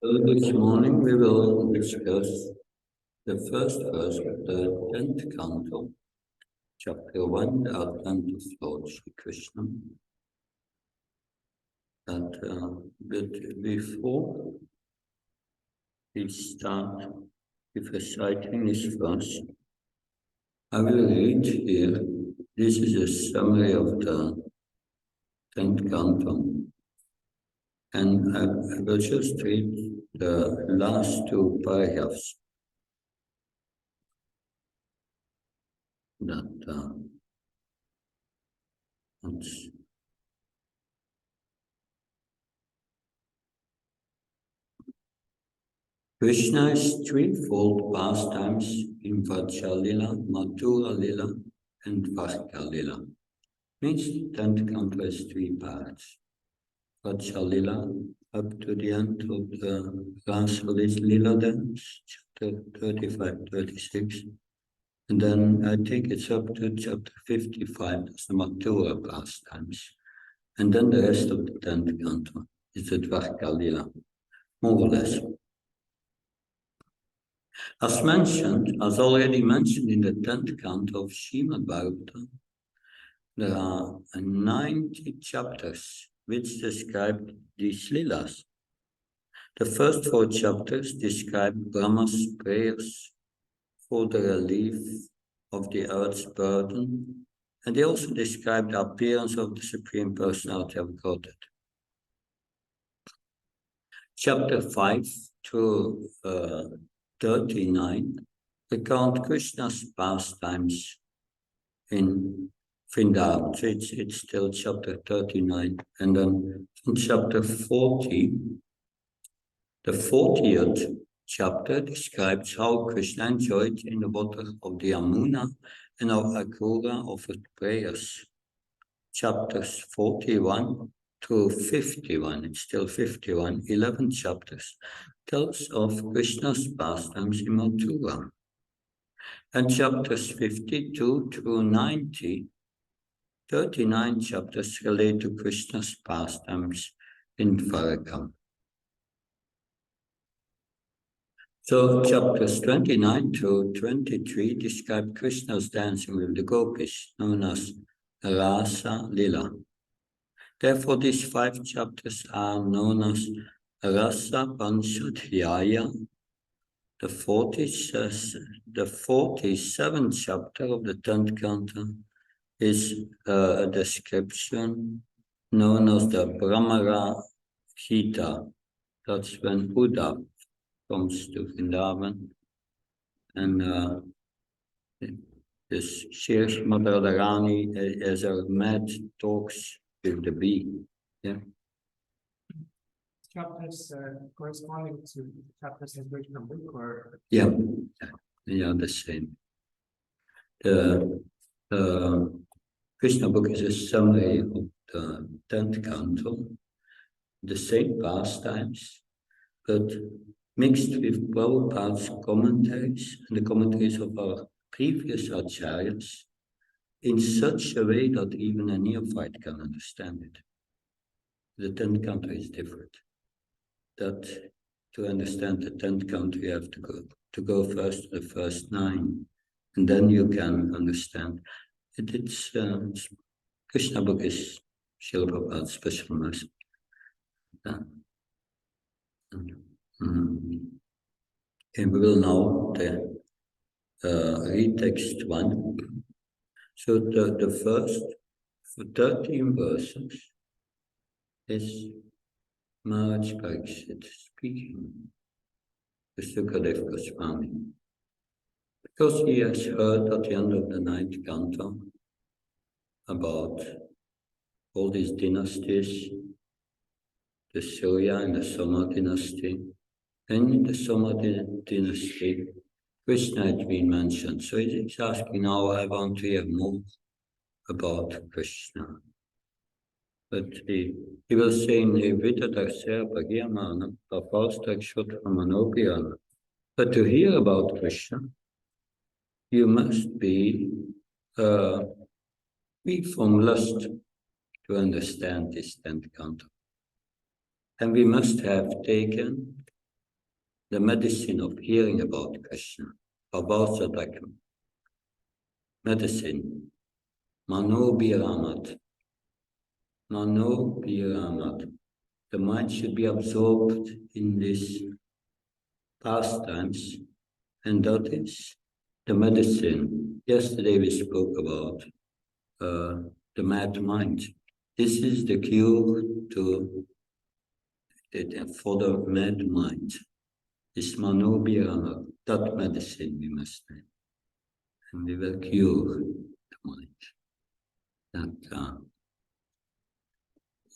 So this morning we will discuss the first verse of the 10th canto, chapter 1, the Advent of Lord Sri Krishna. But before we start with reciting this verse, I will read here. This is a summary of the 10th canto. And I will just read the last two paragraphs that Krishna's threefold pastimes in Vrachalila, Mathura Lila, and Dvarka Lila. Means the 10th canto has three parts. Vrachalila up to the end of the Rasa Lila dance, chapter 35-36. And then I think it's up to chapter 55, that's the Mathura pastimes. And then the rest of the 10th canto is the Dvarka Lila, more or less. As already mentioned in the 10th canto of Srimad Bhagavatam, there are 90 chapters which describe these Leelas. The first 4 chapters describe Brahma's prayers for the relief of the earth's burden, and they also describe the appearance of the Supreme Personality of Godhead. Chapter 5 to 39 recount Krishna's pastimes in Vrindavan. So it's still chapter 39. And then in chapter 40, the 40th chapter describes how Krishna enjoyed in the water of the Yamuna and how Akrura offered prayers. Chapters 41 to 51, it's still 51, 11 chapters, tells of Krishna's pastimes in Mathura. And chapters 52 through 90, 39 chapters relate to Krishna's pastimes in Dvaraka. So chapters 29 to 23 describe Krishna's dancing with the gopis, known as Rasa Lila. Therefore, these 5 chapters are known as Rasa Panchadhyaya. The 47th chapter of the 10th canto is a description known as the Brahmara Gita. That's when Uddhava comes to Vrindavan, and this Shri Mother Radharani as a mat talks with the bee. Yeah. Chapters corresponding to chapters in Krishna book, or yeah, the same. The Krishna book is a summary of the 10th canto, the same pastimes, but mixed with Prabhupada's commentaries and the commentaries of our previous acharyas in such a way that even a neophyte can understand it. The 10th canto is different. That to understand the 10th canto, you have to go first to the first 9, and then you can understand. It's Krishna book is Srila Prabhupada's special mercy. And we will now read text 1. So the first 13 verses is Maharaj Parikshit speaking to Sukadev Goswami, because he has heard at the end of the 9th canto about all these dynasties, the Surya and the Soma dynasty. And in the Soma dynasty, Krishna had been mentioned. So he's asking now, I want to hear more about Krishna. But he will say in but to hear about Krishna, you must be free from lust to understand this 10th canto. And we must have taken the medicine of hearing about Krishna, about the medicine, Mano Biramat. Mano Biramat. The mind should be absorbed in these pastimes, and that is the medicine. Yesterday we spoke about the mad mind. This is the cure for the mad mind. This Mano Biramat, that medicine we must take. And we will cure the mind.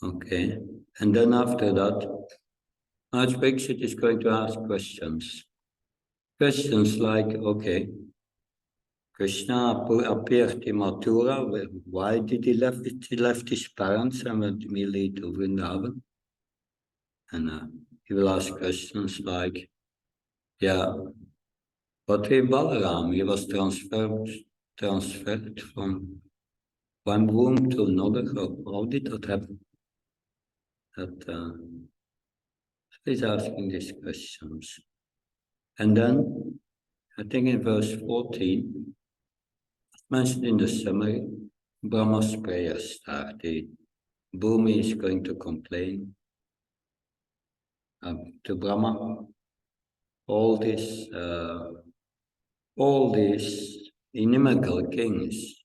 Okay. And then after that, Archbishop is going to ask questions. Questions like, okay, Krishna appeared in Mathura. Why did he left his parents and went immediately to Vrindavan? And he will ask questions like, yeah, but with Balaram, he was transferred from one room to another. How did that happen? He's asking these questions. And then, I think in verse 14, mentioned in the summary, Brahma's prayer started. Bhumi is going to complain to Brahma. All these inimical kings,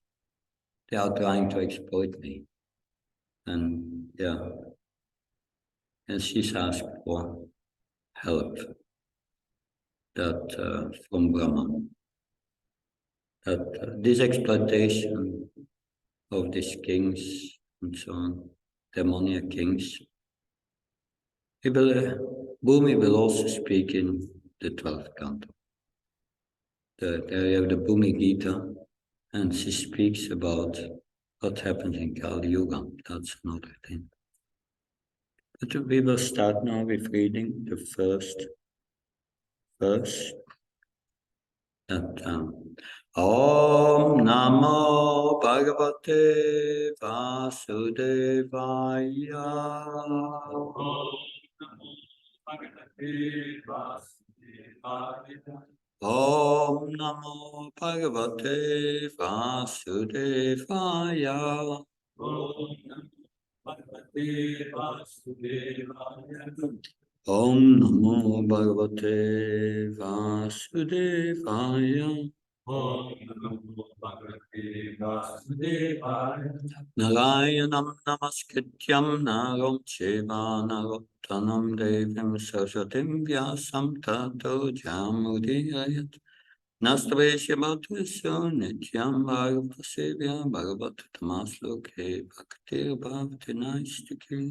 they are trying to exploit me. And yeah, and she's asked for help from Brahma. That this exploitation of these kings and so on, demoniac kings, Bhumi will also speak in the 12th canto. There you have the Bhumi Gita, and she speaks about what happens in Kali Yuga. That's another thing. But we will start now with reading the first verse. Om Namo Bhagavate Vasudevaya. Om Namo Bhagavate Vasudevaya. Om Namo Bhagavate Vasudevaya. Narayanam Namaskrityam Naram Cheva Narottanam Devim Saraswatim Vyasam Tato Jamudiyayat Nastravesya Bhattasya Nityam Bhagavasevya Bhagavata Tamasloke Bhaktir Bhavati Naistiki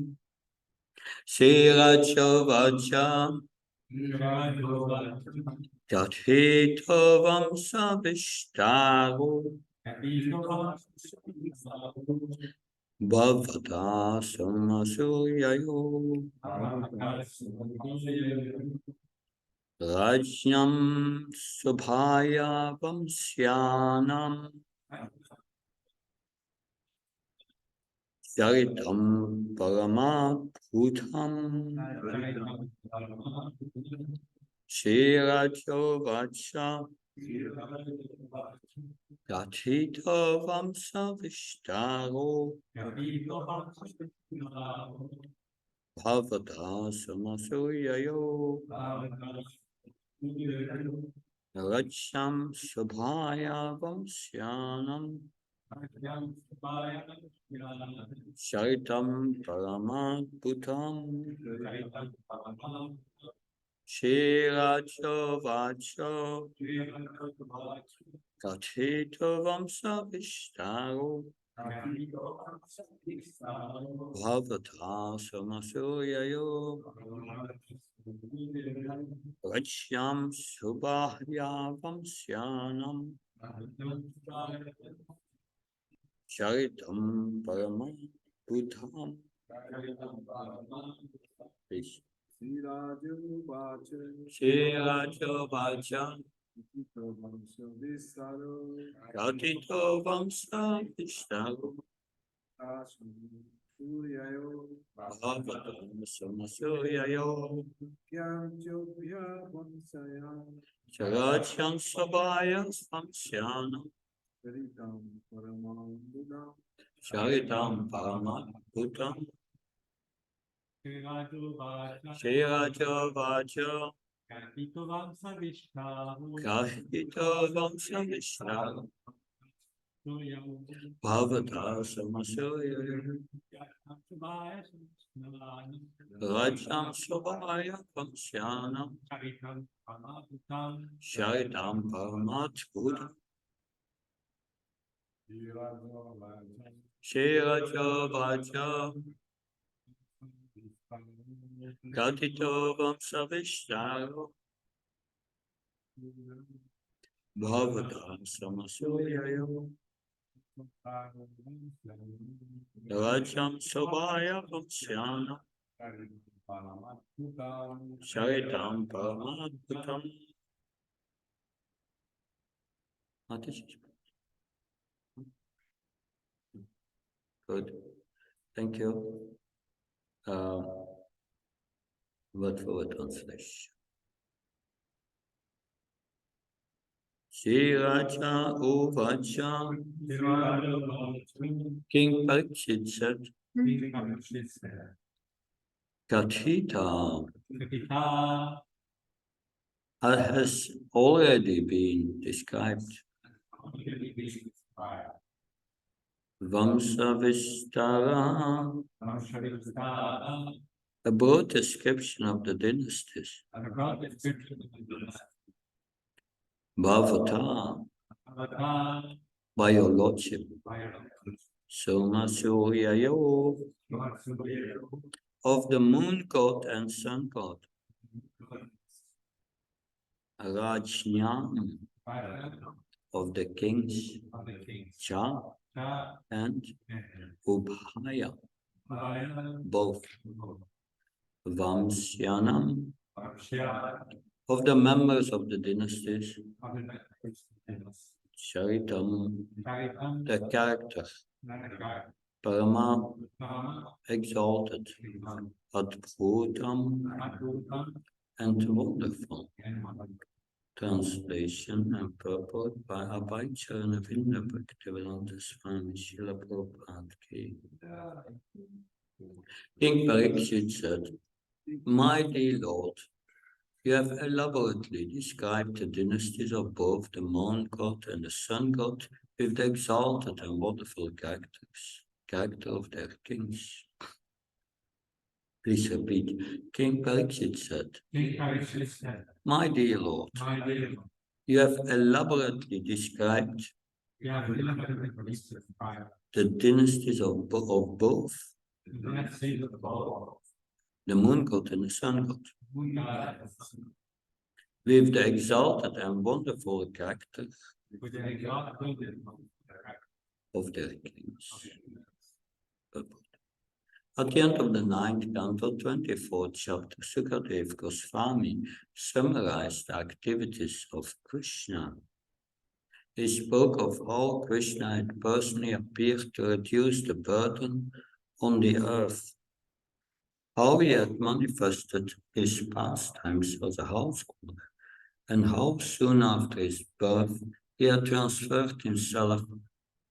Siracha Vacha Tathitavam Savishtaru Bhavata Samasuyayo Rajyam Subhaya Vamsyanam Charitam Paramabhutam Shiracho Vacha Tathita Vamsa Vishtaro Bhavata Samasuyayo Rajyam Subhaya Vamsyanam Sharitam Paramabhutam Shiracho Vacho Tathito Vamsa Vishtaro Bhavata Samasuyayo Rajyam Subhaya Vamsyanam Sharitam Paramabhutam. Shirajo Vacha Katito Vamsa Vishtaro Bhavatam Samasuryayo Charachan Sabhaya Samsyanam Charitam Paramadbhutam Shiraja Vaja Kahito Vamsavishnaram Bhavata Samasuryayo Rajam Sabhaya Samsyanam Charitam Paramadbhutam Shiraja Vaja Kahito Vamsavishnaram Bhavata Samasuryayo Rajam Sabhaya Samsyanam Charitam Paramadbhutam. Good. Thank you. Word for word translation. Shri Raja Uvacha King Parikshit said, Kathita has already been described. Vamsavistara, a broad description of the dynasties. Bhavata, by your lordship. Soma Suryayo, of the moon god and sun god. Rajnyam, of the kings. Cha and Ubhaya, both. Vamsyanam, of the members of the dynasties. Charitam, the character. Parama, exalted. Adbhutam, and wonderful. Translation and purport by Abhay Charanavinda Bhaktivedanta Swami Srila Prabhupada Ki. King Parikshit said, My dear Lord, you have elaborately described the dynasties of both the moon god and the sun god with the exalted and wonderful character of their kings. Please repeat. King Parikshit said, My dear Lord, you have elaborately described the dynasties of both the moon god and the sun god with the exalted and wonderful character of their kings. At the end of the 9th canto, 24th chapter, Sukadeva Goswami summarized the activities of Krishna. He spoke of how Krishna had personally appeared to reduce the burden on the earth, how he had manifested his pastimes as a householder, and how soon after his birth he had transferred himself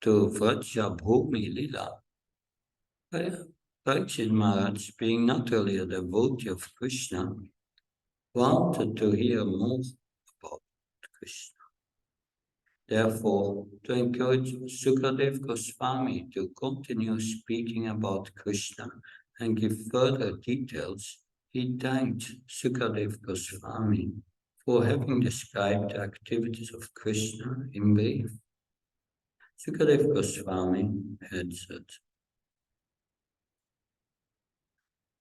to Vraja Bhumi Lila. Parikshit Maharaj, being naturally a devotee of Krishna, wanted to hear more about Krishna. Therefore, to encourage Sukadeva Goswami to continue speaking about Krishna and give further details, he thanked Sukadeva Goswami for having described the activities of Krishna in brief. Sukadeva Goswami had said,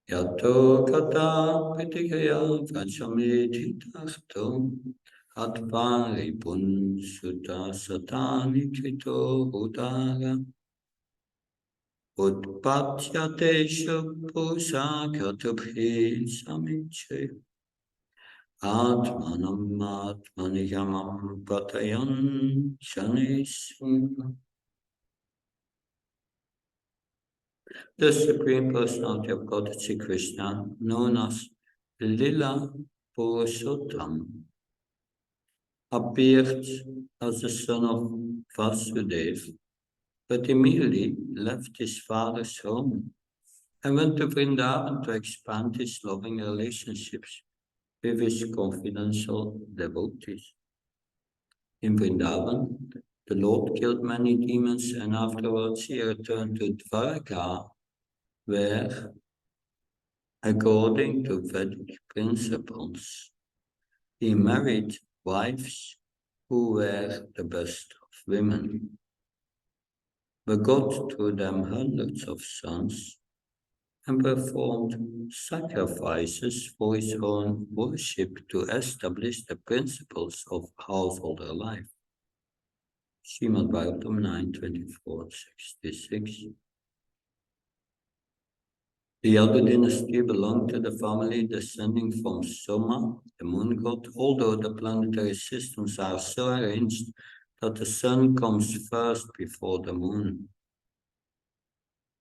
Yato kata pitikaya vrachamiti tahto atvari pun sutta satani krito udara utpatyatesha pusa katubhi samiche atmanam atmaniyamam patayan shanisim. The Supreme Personality of God, Sri Krishna, known as Lila Purushottam, appeared as the son of Vasudeva, but immediately left his father's home and went to Vrindavan to expand his loving relationships with his confidential devotees. In Vrindavan, the Lord killed many demons and afterwards he returned to Dwarka, where, according to Vedic principles, he married wives who were the best of women, begot through them hundreds of sons, and performed sacrifices for his own worship to establish the principles of householder life. Srimad Bhagavatam 9:24-66. The other dynasty belonged to the family descending from Soma, the moon god, although the planetary systems are so arranged that the sun comes first before the moon.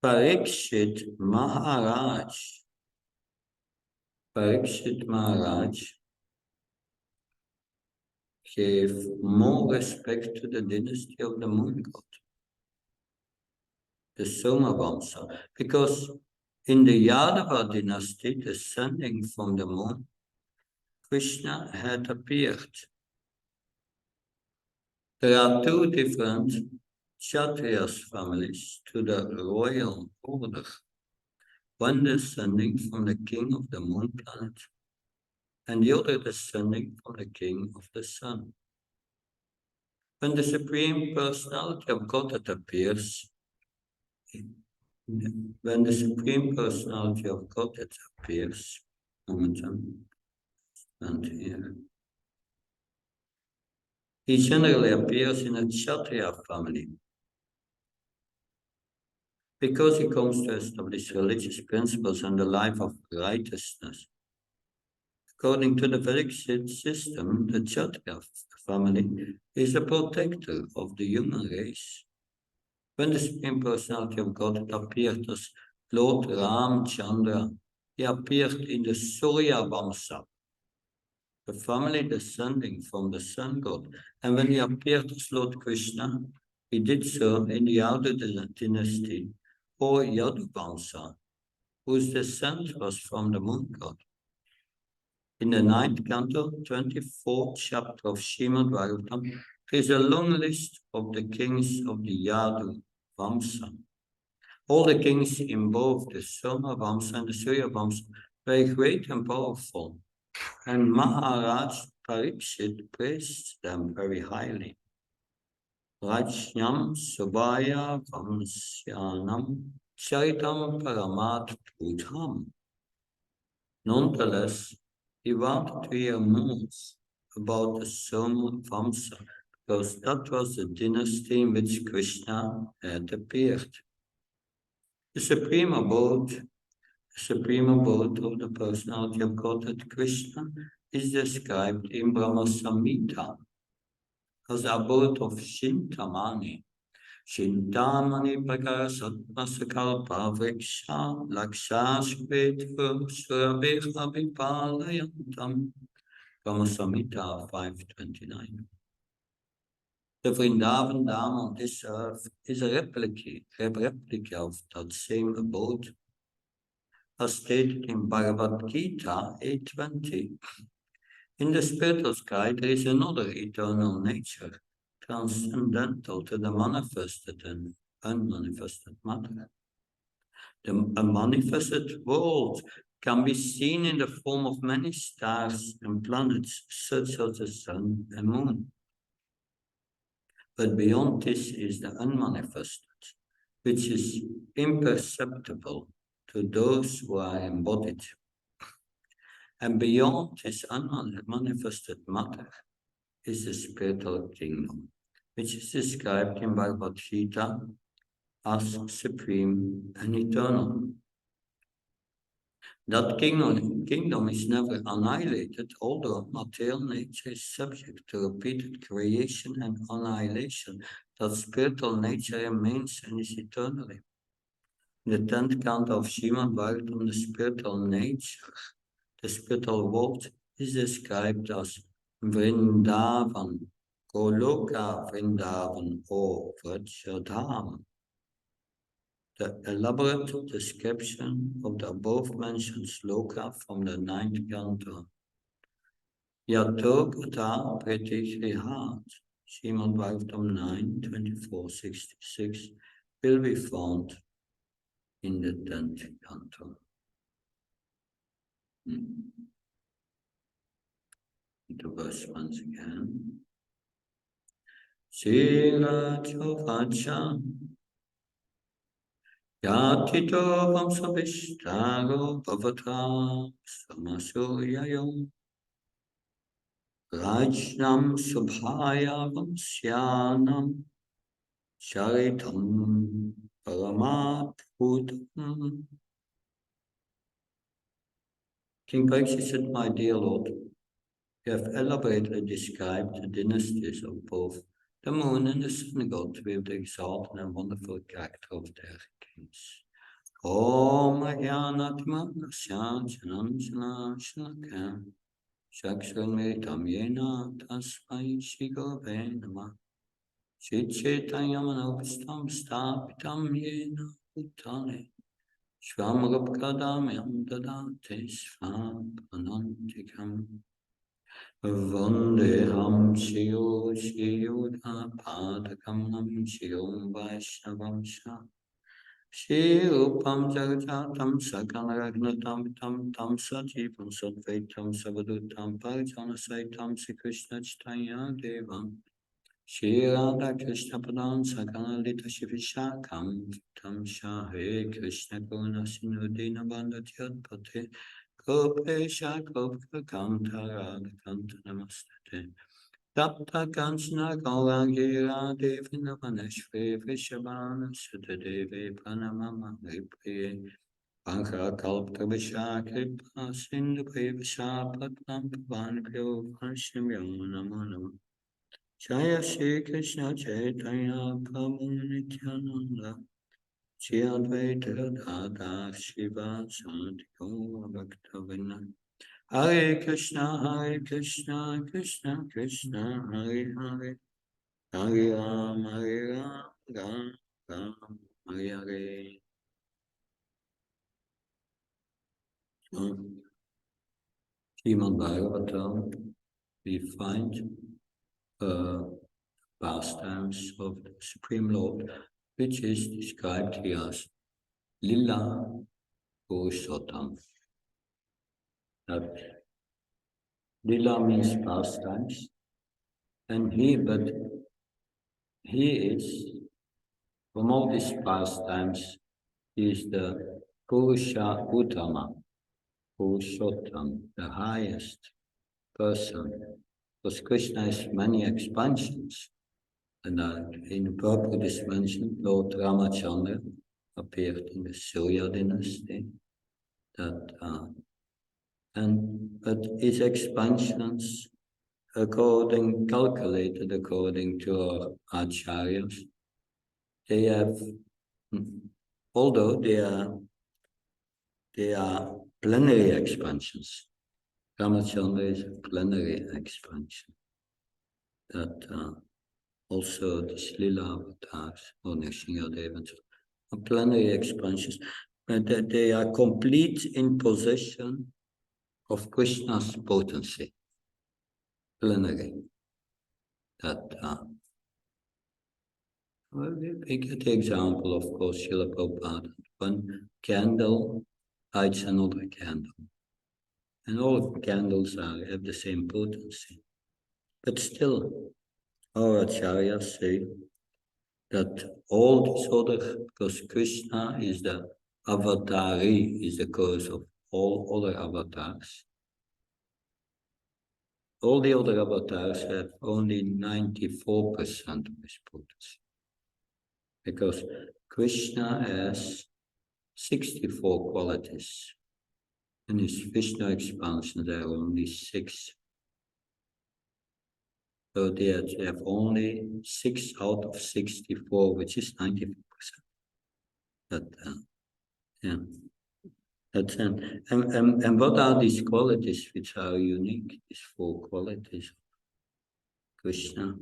Parikshit Maharaj gave more respect to the dynasty of the moon god, the Soma Vamsa, because in the Yadava dynasty, descending from the moon, Krishna had appeared. There are two different Kshatriyas families to the royal order, one descending from the king of the moon planet, and the other descending from the king of the sun. When the Supreme Personality of Godhead appears, and here, he generally appears in a Kshatriya family because he comes to establish religious principles and the life of righteousness. According to the Vedic system, the Kshatriya family is a protector of the human race. When the Supreme Personality of God appeared as Lord Ramchandra, he appeared in the Surya Vamsa, the family descending from the sun god. And when he appeared as Lord Krishna, he did so in the Yadu dynasty, or Yadu Vamsa, whose descent was from the moon god. In the 9th canto, 24th chapter of Srimad Bhagavatam, there is a long list of the kings of the Yadu Vamsa. All the kings in both the Soma Vamsa and the Surya Vamsa were great and powerful, and Maharaj Parikshit praised them very highly. Rajnyam Subhaya Vamsyanam Charitam Paramat Budham. Nonetheless, he wanted to hear more about the Soma Vamsa, because that was the dynasty in which Krishna had appeared. The supreme abode of the personality of Godhead Krishna is described in Brahma Samhita as the abode of Shintamani. Shintamani Prakara Satma Sakalpa Vriksha Laksha Shvetvam Surabhikha Vipalayantam. Brahma Samhita 5:29. The Vrindavan Dham on this earth is a replica of that same abode, as stated in Bhagavad Gita 8:20. In the spiritual sky, there is another eternal nature, transcendental to the manifested and unmanifested matter. The unmanifested world can be seen in the form of many stars and planets, such as the sun and moon. But beyond this is the unmanifested, which is imperceptible to those who are embodied. And beyond this unmanifested matter is the spiritual kingdom, which is described in Bhagavad Gita as supreme and eternal. That kingdom is never annihilated, although material nature is subject to repeated creation and annihilation. That spiritual nature remains and is eternally. In the 10th canto of Srimad Bhagavatam, the spiritual nature, the spiritual world is described as Vrindavan, Goloka Vrindavan, or Vrajadham. The elaborate description of the above-mentioned sloka from the 9th canto, Yatogata Pratisrihat, Srimad Bhagavatam 9, 24-66, will be found in the 10th canto. The verse once again. Sira Chovacha Yatito Vamsavishtaro Bhavata Samasuryayo Rajnam Subhaya Vamsyanam Charitam Paramat Bhutam. King Parikshit said, my dear Lord, you have elaborately described the dynasties of both the moon and the sun god with the exalted and wonderful character of their kings. Om Mahyanatma Nasyanjanam Shalakam Shakshurmritam Yena Tasmai Shigove Nama Chichetayamanopstam Stapitam Yena Uttane Shvamrupkadamyam Dadate Svam Panantikam Vandeham Shiyo Shiyudha Padakam Shiyom Vaishnavam Shah Shirupam Jagajatam Sakanaragnatam Tam Sajivam Sadvaitam Savadutam Parijanasaitam Sri Krishna Chaitanya Devam Shri Radha Krishna Padam Sakanalita Shivishakam Tam Shah Hare Krishna Karuna Sindhu Dinabandha Tyadpate Gopesha Gopka Kanta Radha Kanta Namastate Tapta Kanchana Gaurangira Devina Vaneshve Vishabana Sutta Devi Pranamama Ripriye Pankha Kalpta Visha Kripa Sindhu Visha Patnam Pavanabhyo Varshamyo Namo Namo Jaya Shri Krishna Chaitanya Prabhu Nityananda Shri Advaita Radha Shiva Santi Gaura Bhakta Hare Krishna, Krishna Krishna, Hare Hare, Hare Ram, Ram, Ram, Hare Hare. Srimad Bhagavatam, we find pastimes of the Supreme Lord, which is described here as Lila Purushottam. Lila means pastimes, and he is, from all these pastimes, he is the Purusha Uttama, Purushottam, the highest person. Because Krishna has many expansions. And in the purport is mentioned, Lord Ramachandra appeared in the Surya dynasty. But his expansions, calculated according to our acharyas, they have, although they are plenary expansions. Ramachandra is a plenary expansion. That also the Lila avatars or Nrsimhadev are plenary expansions, but that they are complete in possession of Krishna's potency. Plenary. Well, we get the example, of course, Srila Prabhupada. One candle lights another candle. And all of the candles have the same potency. But still, our acharyas say that all these other, because Krishna is the avatari, is the cause of all other avatars. All the other avatars have only 94% of his potency. Because Krishna has 64 qualities. In his Vishnu expansion, there are only 6. So they have only 6 out of 64, which is 94%. Yeah. That's and what are these qualities which are unique? These four qualities of Krishna.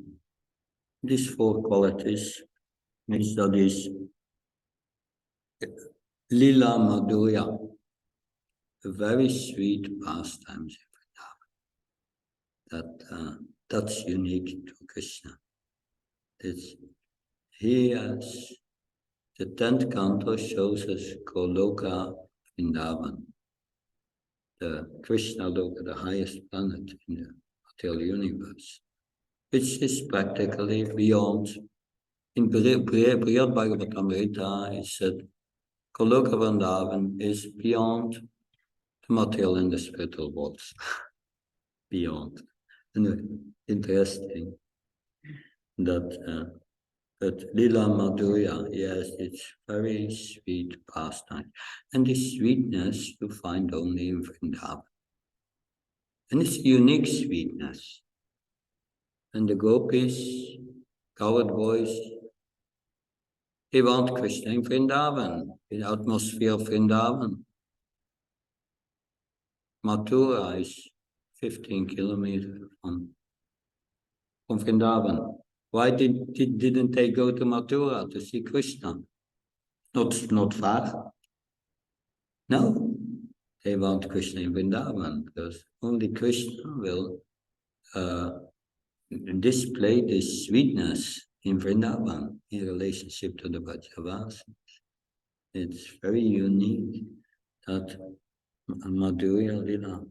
These four qualities is that is Lila Madhurya, a very sweet pastimes that's unique to Krishna. It's, he has the 10th canto shows us Goloka Vrindavan, the Krishna Loka, the highest planet in the material universe, which is practically beyond. In Brihad Bhagavatamrita, it said Goloka Vrindavan is beyond the material and the spiritual worlds. Beyond. Anyway, interesting that Lila Madhurya, yes, it's very sweet pastime. And this sweetness you find only in Vrindavan. And it's unique sweetness. And the gopis, coward boys, they want Krishna in Vrindavan, in the atmosphere of Vrindavan. Mathura is 15 kilometers from Vrindavan. Why didn't they go to Mathura to see Krishna? Not far. No, they want Krishna in Vrindavan because only Krishna will display this sweetness in Vrindavan in relationship to the Brajavasis. It's very unique, that Madhurya Lila.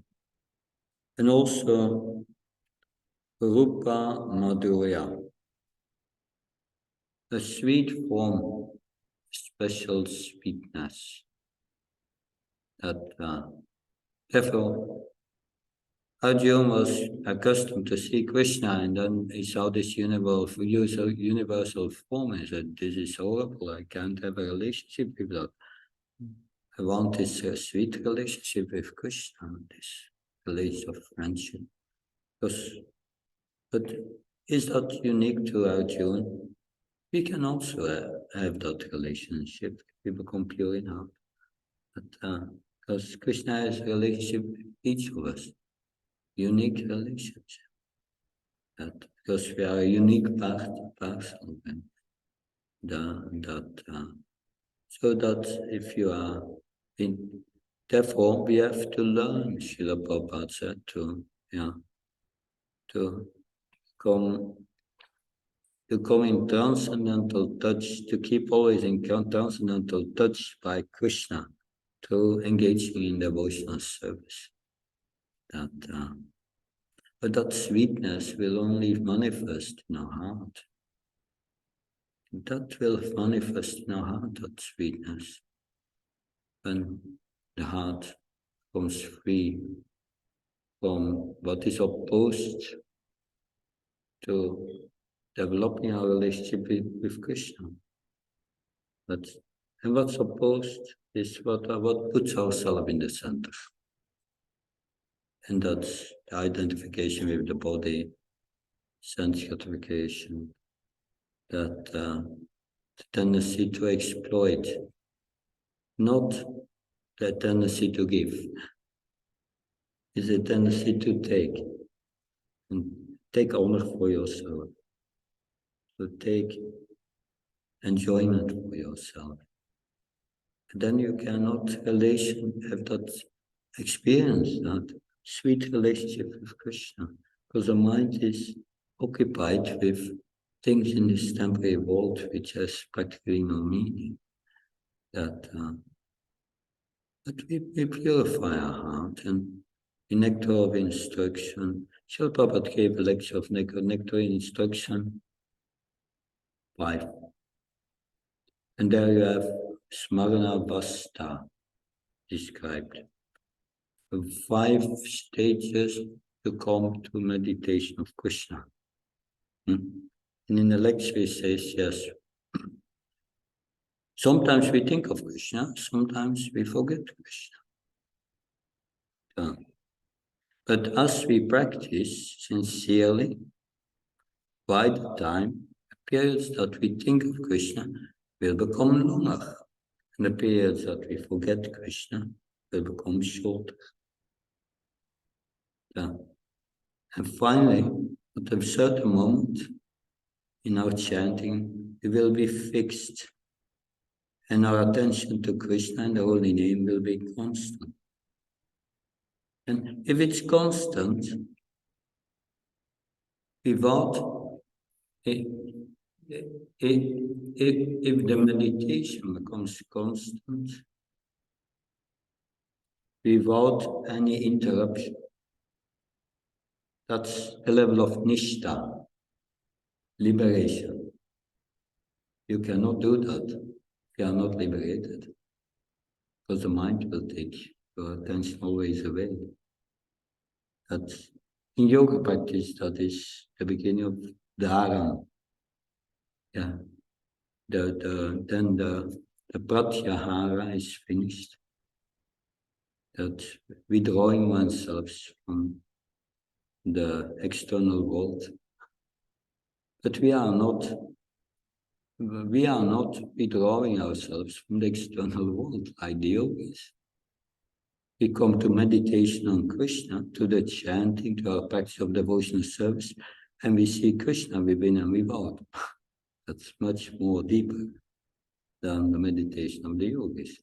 And also Rupa Madhurya, a sweet form, special sweetness. That therefore Arjuna was accustomed to see Krishna, and then he saw this universal form. He said, "This is horrible. I can't have a relationship with that. I want this sweet relationship with Krishna, this relationship of friendship." But is that unique to Arjuna? We can also have that relationship. We become pure in heart. But because Krishna has a relationship with each of us, unique relationship. Because we are a unique person. So that if you are in, therefore we have to learn, Srila Prabhupada said, to come in transcendental touch, to keep always in transcendental touch by Krishna, through engaging in devotional service. But that sweetness will only manifest in our heart. That will manifest in our heart, that sweetness, when the heart becomes free from what is opposed to developing our relationship with Krishna. And what's opposed is what puts ourselves in the center. And that's the identification with the body, sense gratification, that the tendency to exploit, not the tendency to give. It's a tendency to take, and take honor for yourself, to take enjoyment for yourself. And then you cannot have that experience, that sweet relationship with Krishna, because the mind is occupied with things in this temporary world which has practically no meaning. But we purify our heart, and in Nectar of Instruction, Srila Prabhupada gave a lecture of Nectar Instruction 5. And there you have Smarana Vasta described. 5 stages to come to meditation of Krishna. And in the lecture he says, yes, sometimes we think of Krishna, sometimes we forget Krishna. But as we practice sincerely, by the time, the periods that we think of Krishna will become longer. And the periods that we forget Krishna will become shorter. Yeah. And finally, at a certain moment in our chanting, we will be fixed, and our attention to Krishna and the holy name will be constant. And if it's constant, without if the meditation becomes constant, without any interruption, that's the level of nishta, liberation. You cannot do that if you are not liberated, because the mind will take your attention always away. That's, in yoga practice, that is the beginning of dharam. Yeah. Then the pratyahara is finished. That withdrawing oneself from the external world. But we are not withdrawing ourselves from the external world like the yogis. We come to meditation on Krishna, to the chanting, to our practice of devotional service, and we see Krishna within and without. That's much more deeper than the meditation of the yogis.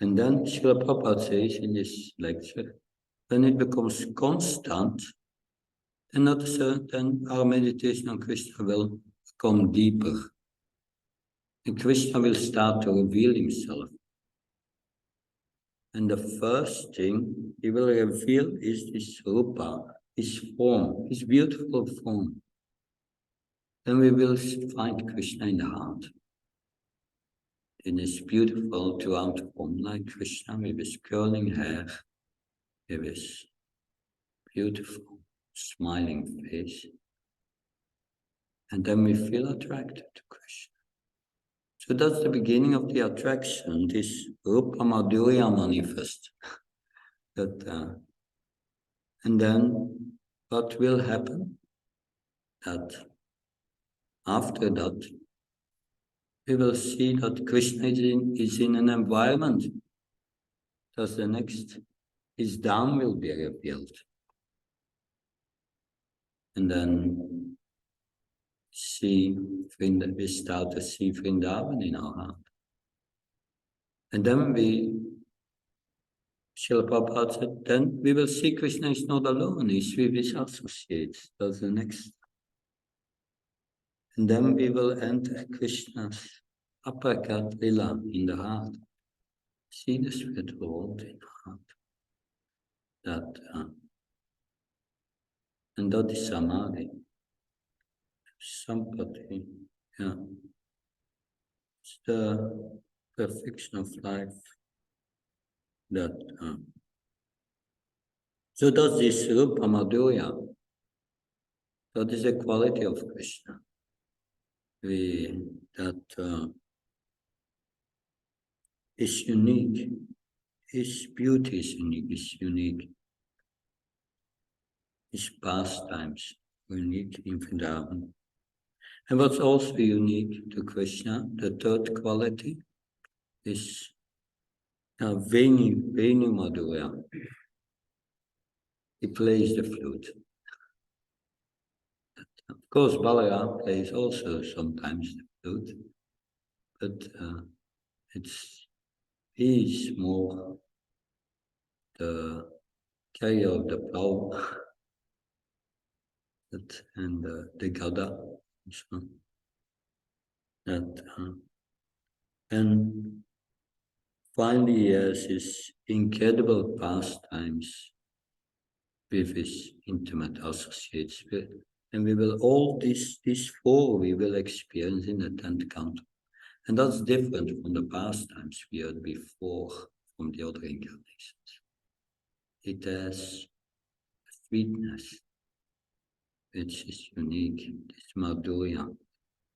And then Srila Prabhupada says in this lecture, when it becomes constant, then our meditation on Krishna will become deeper. And Krishna will start to reveal himself. And the first thing he will reveal is this rupa, his form, his beautiful form. Then we will find Krishna in the heart. In his beautiful round form like Krishna, with his curling hair, with his beautiful smiling face. And then we feel attracted to Krishna. So that's the beginning of the attraction, this Rupa Madhurya manifest. And then what will happen? That after that, we will see that Krishna is in an environment. That's the next. His Dham will be revealed. And then we start to see Vrindavan in our heart. And then Srila Prabhupada said, then we will see Krishna is not alone, he's with his associates. That's the next. And then we will enter Krishna's aprakat lila in the heart. See the spiritual world in the heart. And that is samadhi. Sampati. Yeah. It's the perfection of life. So that's this Rupa Madhurya. That is a quality of Krishna. Is unique. His beauty is unique. His pastimes are unique in Vrindavan. And what's also unique to Krishna, the third quality, is Veni Madhurya. He plays the flute. Of course, Balaram plays also sometimes the flute, but he's more the carrier of the plow and the gada. And finally, he has his incredible pastimes with his intimate associates. And we will all these four we will experience in the 10th canto. And that's different from the pastimes we heard before from the other incarnations. It has a sweetness which is unique, this Madhurya.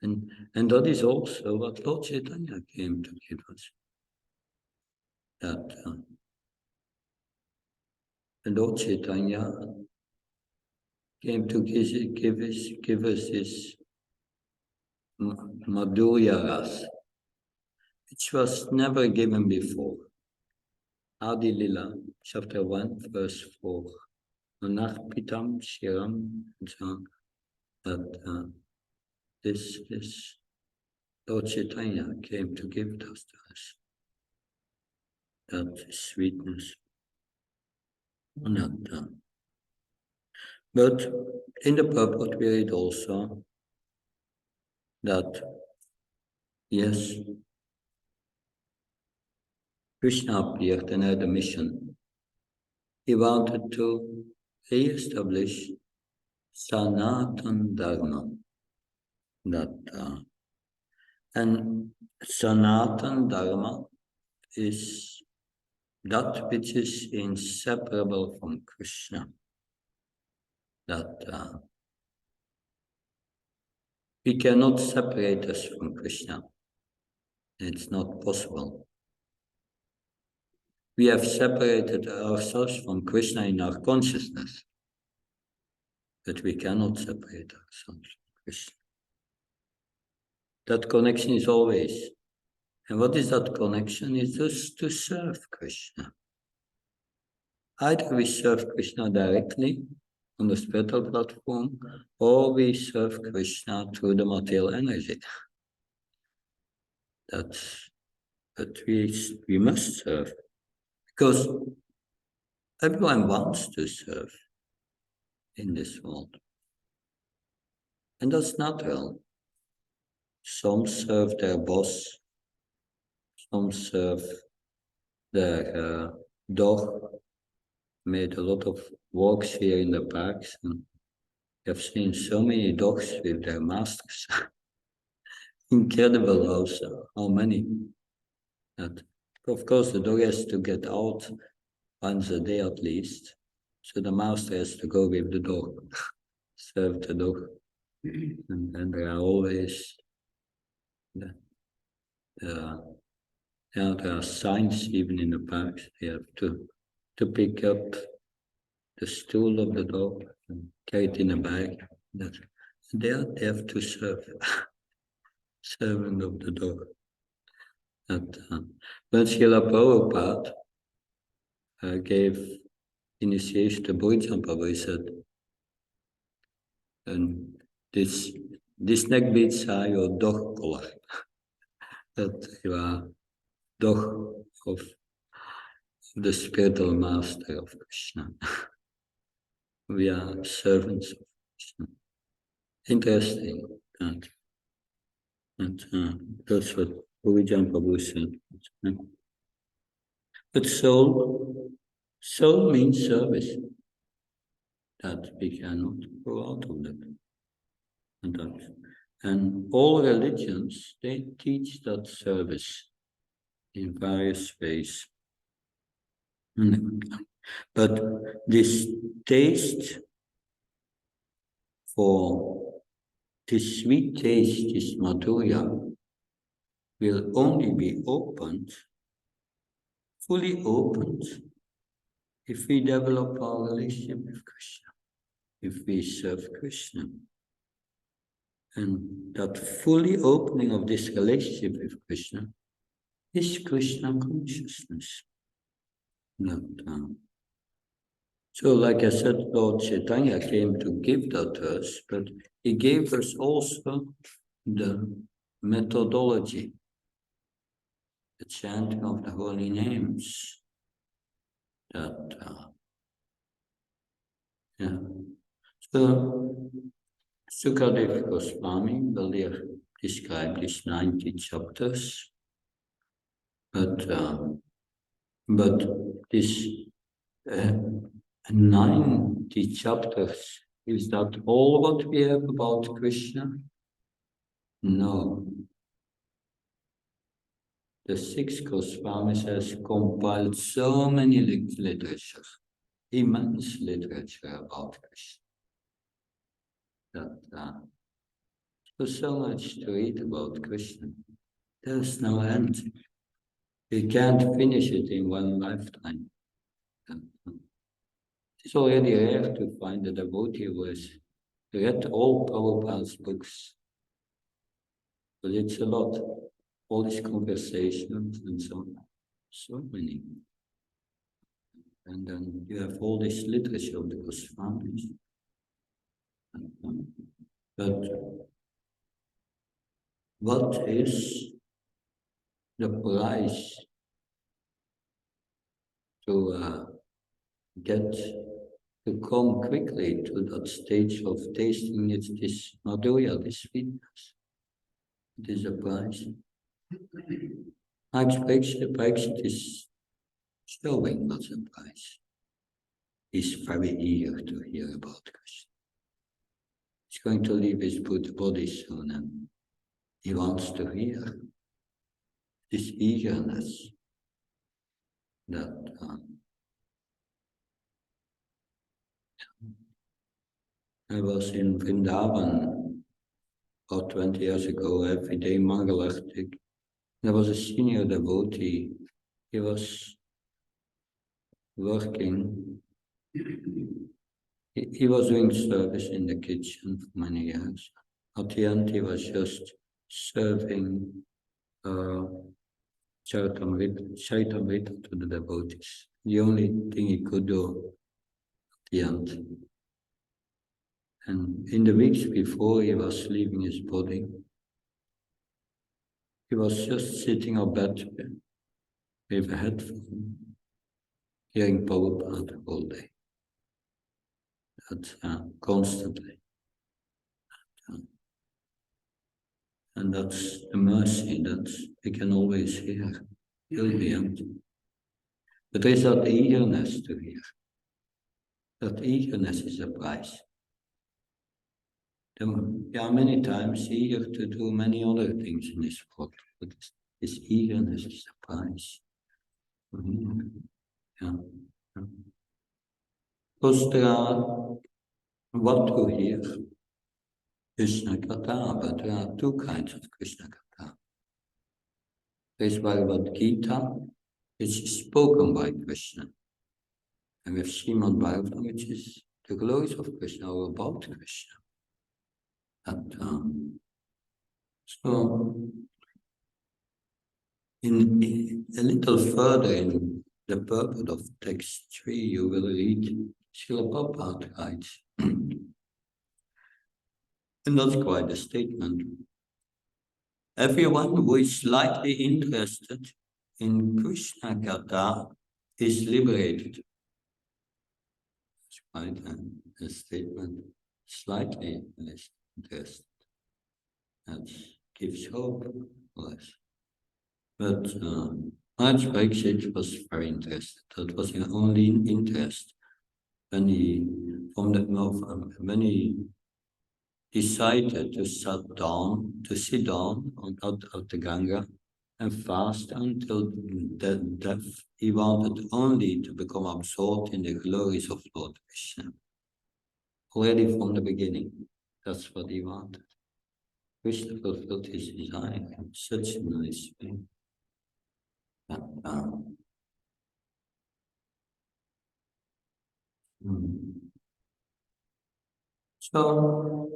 And that is also what Lord Chaitanya came to give us. That the Lord Chaitanya came to give us this Madhurya Ras. which was never given before. Adi Lila, chapter 1, verse 4. Pitam Shiram, that this Lord Chaitanya came to give those to us. That sweetness. But in the purport we read also that, yes, Krishna appeared and had a mission. He wanted to re-establish Sanatan Dharma. And Sanatan Dharma is that which is inseparable from Krishna. That we cannot separate us from Krishna. It's not possible. We have separated ourselves from Krishna in our consciousness, but we cannot separate ourselves from Krishna. That connection is always. And what is that connection? It's just to serve Krishna. Either we serve Krishna directly on the spiritual platform, or we serve Krishna through the material energy. But we must serve, because everyone wants to serve in this world. And that's natural. Some serve their boss, some serve their dog. Made a lot of walks here in the parks, and I've seen so many dogs with their masters. Incredible how many. That, of course, the dog has to get out once a day at least, so the master has to go with the dog, serve the dog. And there are always there are signs even in the parks. They have to pick up the stool of the dog and carry it in a bag. They have to serve, servant of the dog. When Srila Prabhupada gave initiation to Bhujam Prabhu, he said, and this neck beats are your dog collar. That you are dog of the spiritual master of Krishna. We are servants of Krishna. Interesting. That's what Bhujam Prabhu said. But soul means service. That we cannot go out of that. And all religions, they teach that service in various ways. But this taste for this sweet taste, this madhurya, will only be opened, fully opened, if we develop our relationship with Krishna, if we serve Krishna. And that fully opening of this relationship with Krishna is Krishna consciousness. So like I said, Lord Chaitanya came to give that to us, but he gave us also the methodology, the chanting of the holy names. So Sukadeva Goswami will here describe these 90 chapters, but this 90 chapters, is that all what we have about Krishna? No. The 6 Goswamis has compiled so many literature, immense literature about Krishna. There's so much to read about Krishna. There's no end. We can't finish it in one lifetime. It's already rare to find a devotee who has read all Prabhupada's books. But it's a lot. all these conversations and so many. And then you have all this literature of the Goswamis. But what is the price to come quickly to that stage of tasting this madhurya, this sweetness? It is a price. Parikshit is showing what's the price. He's very eager to hear about Krishna. He's going to leave his body soon, and he wants to hear. This eagerness that I was in Vrindavan about 20 years ago, every day Mangalartik. There was a senior devotee. He was working. He was doing service in the kitchen for many years. At the end, he was just serving Charitamrita to the devotees. The only thing he could do at the end. And in the weeks before he was leaving his body, he was just sitting on bed with a headphone, hearing Prabhupada all day. That's constantly. And that's the mercy that we can always hear till the end. But there is that eagerness to hear. That eagerness is a price. There are many times eager to do many other things in this world, but this eagerness is a price. Yeah. Because there are what to hear. Krishna Katha, but there are two kinds of Krishna Katha. There is Bhagavad Gita, which is spoken by Krishna. And we have Srimad Bhagavatam, which is the glories of Krishna or about Krishna. So, in a little further in the purport of text 3, you will read Srila Prabhupada writes, and that's quite a statement. Everyone who is slightly interested in Krishna Katha is liberated. That's quite a statement. Slightly less interested. That gives hope for us. But Maharaj Parikshit was very interested. That was his only interest when he decided to sit down at the Ganga and fast until death. He wanted only to become absorbed in the glories of Lord Krishna. Already from the beginning, that's what he wanted. Krishna fulfilled his desire in such a nice way. So,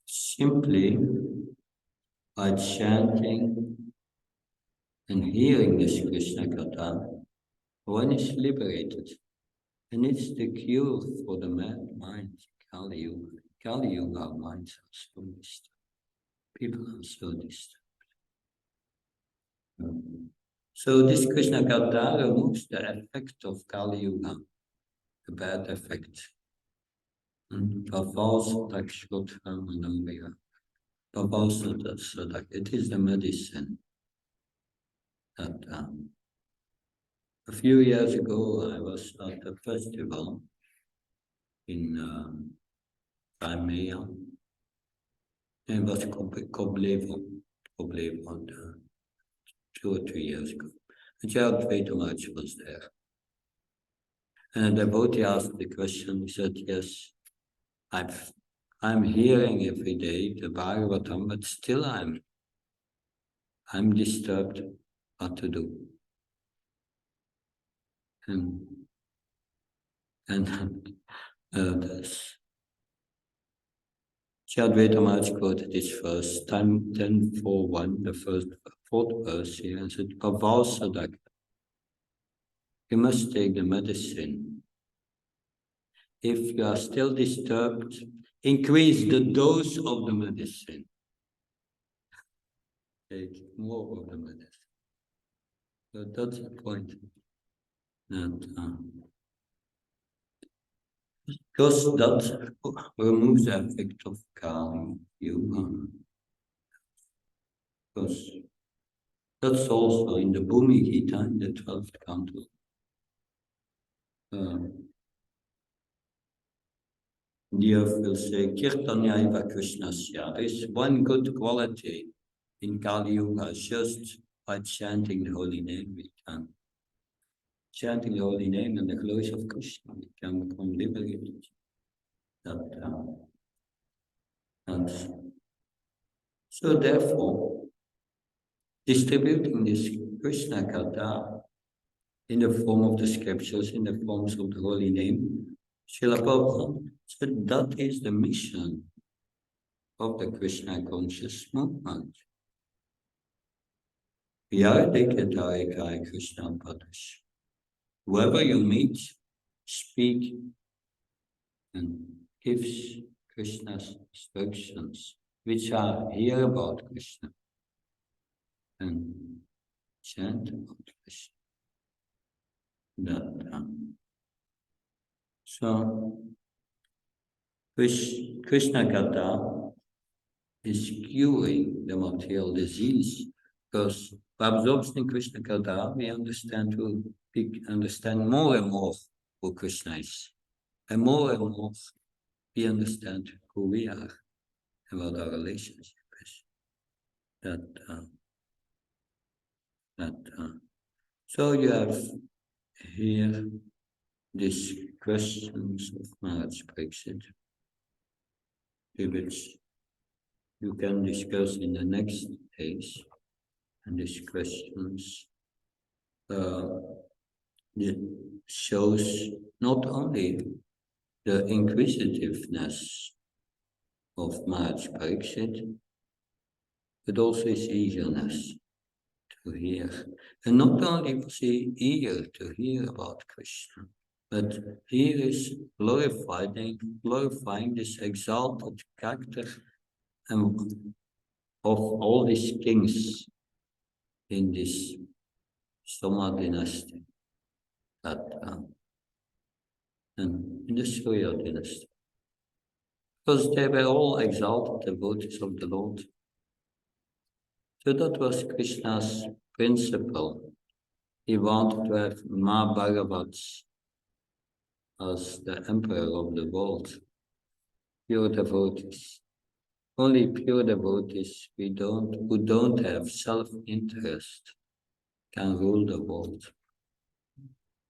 simply by chanting and hearing this Krishna Katha, one is liberated. And it's the cure for the mad mind, Kali Yuga. Kali Yuga minds are so disturbed. People are so disturbed. So this Krishna Katha removes the effect of Kali Yuga, the bad effect. It is the medicine that a few years ago I was at a festival in Crimea. It was Koblevo 2 or 3 years ago. And Gerald Vetomach was there. And the devotee asked the question, he said, yes, I'm hearing every day the Bhagavatam, but still I'm disturbed what to do. And Chad Vetamaj quoted this verse, 10:4:1, the fourth verse here, and said, Kavalsadak. You must take the medicine. If you are still disturbed, increase the dose of the medicine. Take more of the medicine. So that's the point. That, because that removes the effect of calming you. Because that's also in the Bhumi Gita, in the 12th canto. The earth will say, Kirtanyaiva Krishnasya. There is one good quality in Kali Yuga, just by chanting the holy name, we can. Chanting the holy name and the glories of Krishna, we can become liberated. And so therefore, distributing this Krishna Katha in the form of the scriptures, in the forms of the holy name, Srila Prabhupada said that is the mission of the Krishna conscious movement. Yadikatarikai Krishna Padash. Whoever you meet, speak and gives Krishna's instructions, which are here about Krishna, and chant about Krishna. So, Krishna Katha is curing the material disease, because by absorbing Krishna Katha, we understand more and more who Krishna is. And more we understand who we are and what our relationship is. So you have here these questions of Maharaj Pariksit, which you can discuss in the next days. And these questions it shows not only the inquisitiveness of Maharaj Pariksit, but also his eagerness to hear. And not only was he eager to hear about Krishna, but he is glorifying this exalted character and of all these kings in this Soma dynasty, and in the Surya dynasty, because they were all exalted devotees of the Lord. So that was Krishna's principle. He wanted to have Mahabhagavats as the emperor of the world, pure devotees. Only pure devotees who don't have self-interest can rule the world.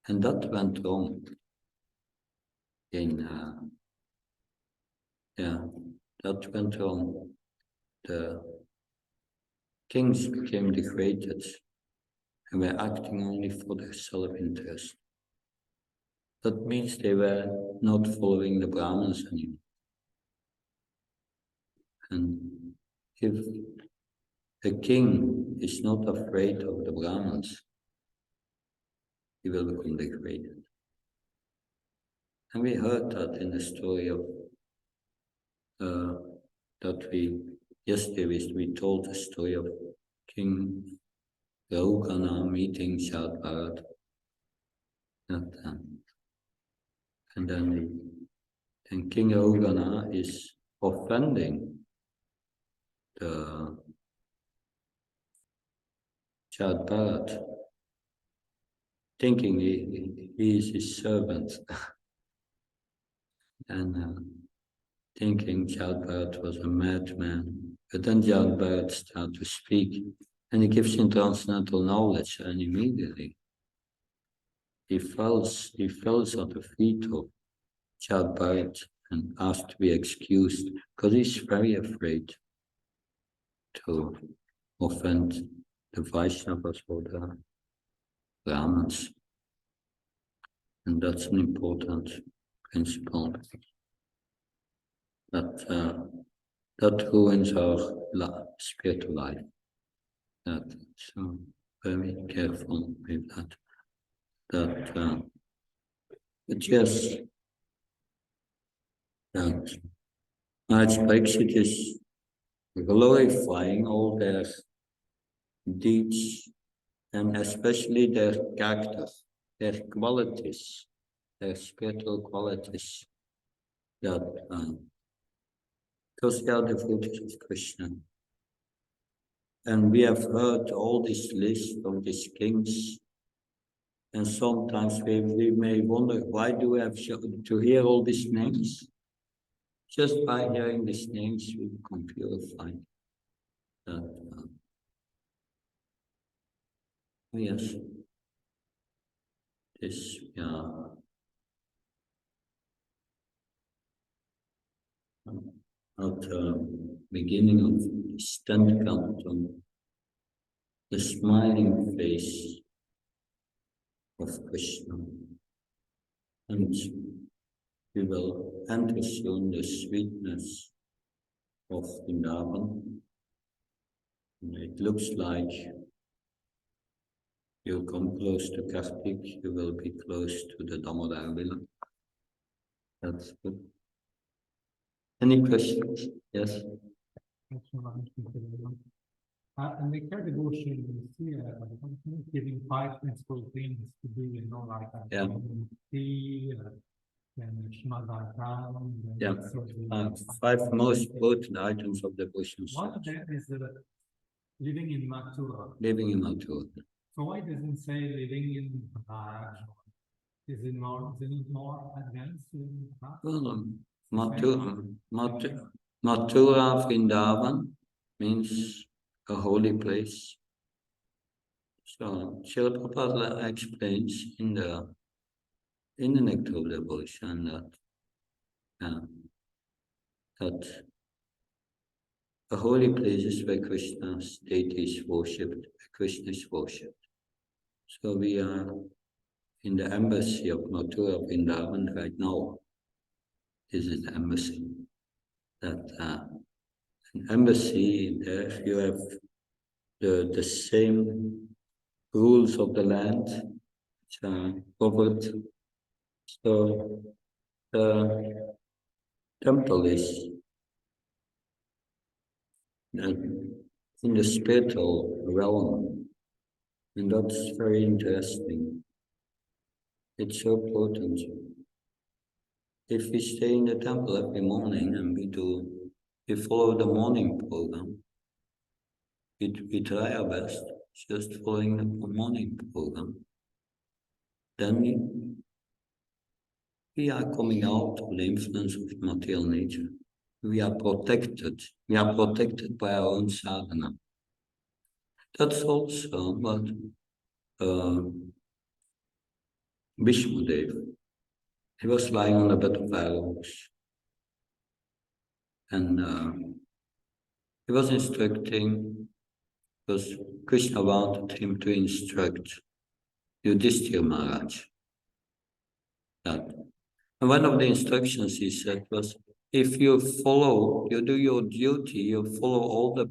And that went wrong that went wrong. The kings became degraded and were acting only for their self-interest. That means they were not following the Brahmins anymore. And if the king is not afraid of the Brahmins, he will become degraded. And we heard that in the story of yesterday we told the story of King Raukana meeting Shad Bharat. And then King Raukana is offending the Shad Bharat, thinking he is his servant. And thinking Shad Bharat was a madman. But then Shad Bharat started to speak, and he gives him transcendental knowledge, and immediately he falls at the feet of Shad Bharat and asked to be excused, because he's very afraid to offend the Vaishnavas or the Brahmins. And that's an important principle. That ruins our spiritual life. That so very careful with that. But yes, that Archbishop is glorifying all their deeds and especially their character, their qualities, their spiritual qualities. That because they are the fruits of Krishna. And we have heard all this list of these kings. And sometimes we may wonder, why do we have to hear all these names? Just by hearing these names, we become purified. Yes, this, at the beginning of the 10th canton, the smiling face of Krishna. And we will enter soon the sweetness of Vrindavan. And it looks like you'll come close to Kartik, you will be close to the Damodar Villa. That's good. Any questions? Yes? And the third devotion is here, giving 5 principal things to do, like tea, and Shmadakam. Yeah, 5 most important items of devotion. One of them is living in Mathura. Living in Mathura. So why doesn't say living in Bharat? Is it more advanced? Well, Mathura Vrindavan means a holy place. So Srila Prabhupada explains in the Nectar of Devotion that a holy place is where Krishna's deity is worshipped, where Krishna is worshipped. So we are in the embassy of Mathura Vrindavan right now. This is the embassy. An embassy, there you have the same rules of the land which are covered. So the temple is in the spiritual realm, and that's very interesting. It's so potent. If we stay in the temple every morning and we follow the morning program, we try our best, just following the morning program, then we are coming out of the influence of material nature. We are protected. We are protected by our own sadhana. That's also what Vishnudev, he was lying on a bed of arrows, and he was instructing, because Krishna wanted him to instruct Yudhishthira Maharaj. And one of the instructions he said was, if you do your duty, you follow all the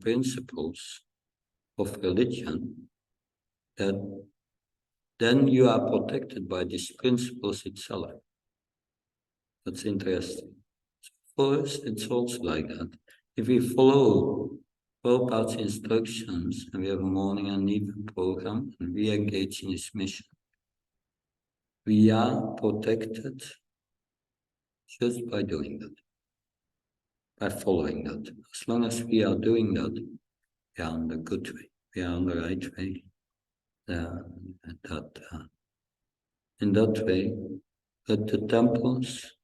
principles of religion, then you are protected by these principles itself. That's interesting. So for us, it's also like that. If we follow Prabhupada's instructions and we have a morning and evening program and we engage in his mission, we are protected just by doing that, by following that. As long as we are doing that, we are on the good way, we are on the right way. In that way, but the temples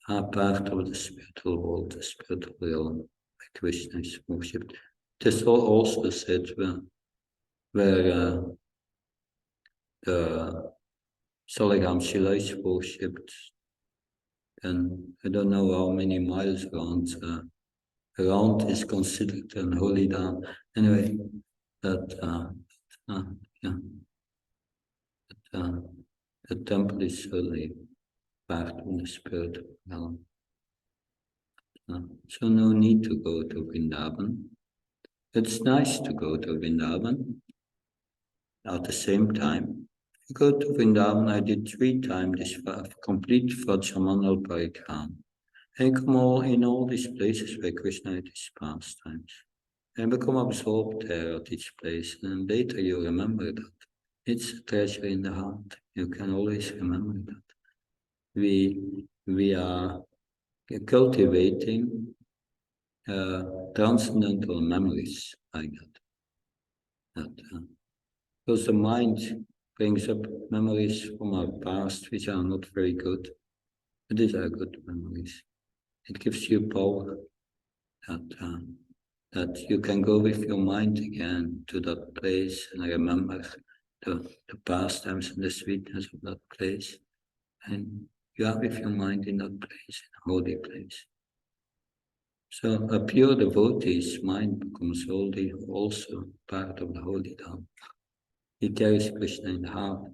are part of the spiritual world, the spiritual realm, where Krishna is worshipped. This is also said where the Saligam Shila is worshipped, and I don't know how many miles around is considered an holy dam. Anyway, the temple is really part of the spiritual realm. So no need to go to Vrindavan. It's nice to go to Vrindavan at the same time. You go to Vrindavan, I did 3 times this complete Vrajamandal Parikrama. And come in all these places where Krishna had his pastimes. And become absorbed there at each place. And later you remember that. It's a treasure in the heart. You can always remember that. We are cultivating transcendental memories like that. Because the mind brings up memories from our past which are not very good, but these are good memories. It gives you power that you can go with your mind again to that place and remember the pastimes and the sweetness of that place. And you are with your mind in that place, in a holy place. So a pure devotee's mind becomes holy, also part of the holy Dham. He carries Krishna in the heart.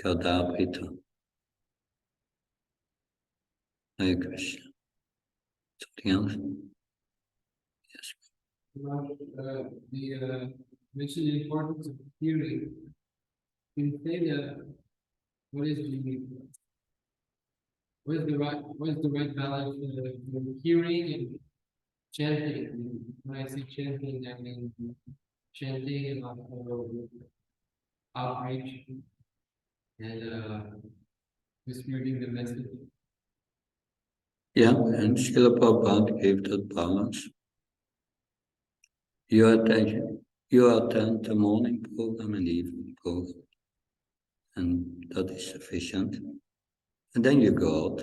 Kadabrita. Hare Krishna. Something else? Yes. Mentioned the importance of hearing. Can you say what is the right balance between hearing and chanting? When I say chanting, I mean chanting and also outreach and distributing the message. Yeah, and Srila Prabhupada gave that balance. You attend the morning program and evening program, and that is sufficient. And then you go out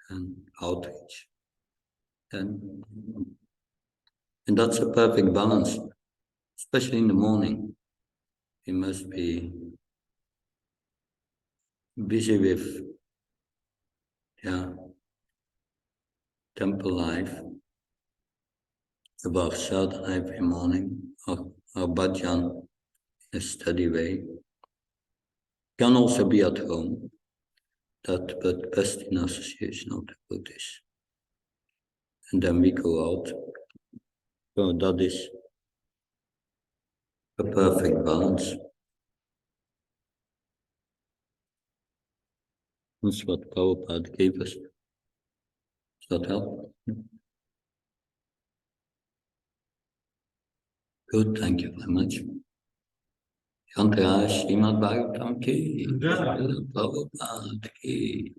and outreach. And that's a perfect balance, especially in the morning. You must be busy with temple life, about sadhana every morning, or bhajan in a steady way. Can also be at home, but best in association of devotees. And then we go out. So that is a perfect balance. That's what Prabhupada gave us. Does that help? Good, thank you very much. Yantra Srimad Bhagavatam ki, Prabhupada ki.